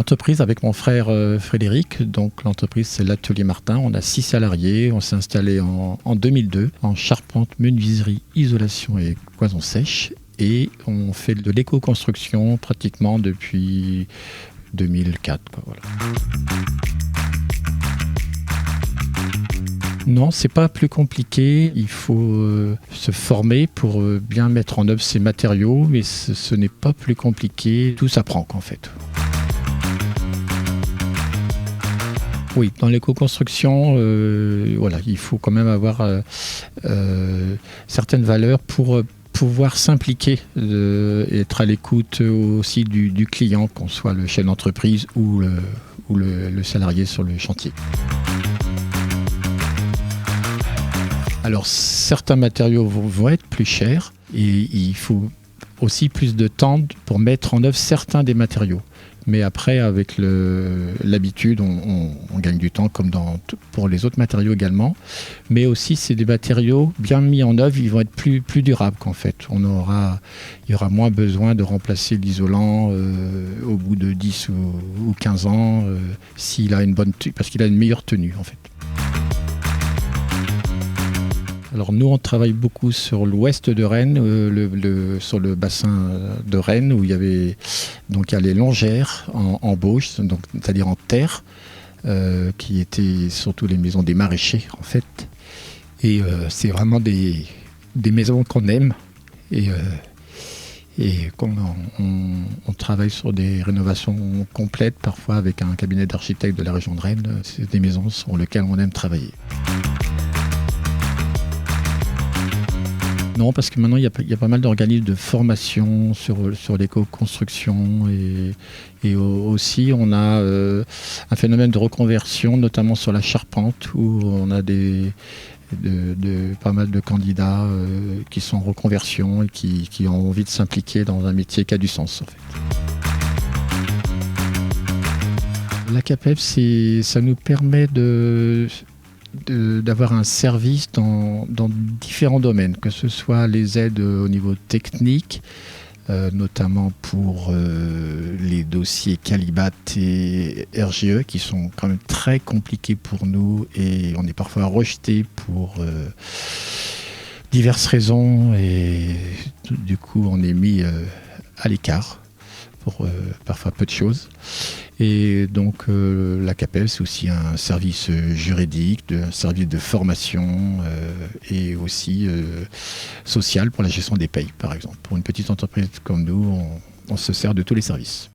l'entreprise avec mon frère Frédéric. Donc l'entreprise, c'est l'Atelier Martin. On a 6 salariés. On s'est installé en 2002 en charpente, menuiserie, isolation et cloison sèche. Et on fait de l'éco-construction pratiquement depuis 2004. Voilà. Non, c'est pas plus compliqué. Il faut se former pour bien mettre en œuvre ces matériaux, mais ce n'est pas plus compliqué. Tout s'apprend en fait. Oui, dans l'éco-construction, voilà, il faut quand même avoir certaines valeurs pour pouvoir s'impliquer et être à l'écoute aussi du client, qu'on soit le chef d'entreprise ou le salarié sur le chantier. Alors certains matériaux vont être plus chers et il faut aussi plus de temps pour mettre en œuvre certains des matériaux. Mais après, avec l'habitude, on gagne du temps comme pour les autres matériaux également. Mais aussi, c'est des matériaux bien mis en œuvre, ils vont être plus durables qu'en fait. Il y aura moins besoin de remplacer l'isolant au bout de 10 ou 15 ans s'il a parce qu'il a une meilleure tenue en fait. Alors nous, on travaille beaucoup sur l'ouest de Rennes, sur le bassin de Rennes, où il y a les longères en bauge, c'est-à-dire en terre, qui étaient surtout les maisons des maraîchers en fait. Et c'est vraiment des maisons qu'on aime et on travaille sur des rénovations complètes, parfois avec un cabinet d'architectes de la région de Rennes. C'est des maisons sur lesquelles on aime travailler. Non, parce que maintenant, il y a pas mal d'organismes de formation sur l'éco-construction et aussi, on a un phénomène de reconversion, notamment sur la charpente, où on a pas mal de candidats qui sont en reconversion et qui ont envie de s'impliquer dans un métier qui a du sens, en fait. La CAPEB, ça nous permet d'avoir un service dans différents domaines, que ce soit les aides au niveau technique, notamment pour les dossiers Calibat et RGE, qui sont quand même très compliqués pour nous et on est parfois rejeté pour diverses raisons et du coup on est mis à l'écart pour parfois peu de choses. Et donc la CAPEB, c'est aussi un service juridique, un service de formation et aussi social pour la gestion des payes, par exemple. Pour une petite entreprise comme nous, on se sert de tous les services.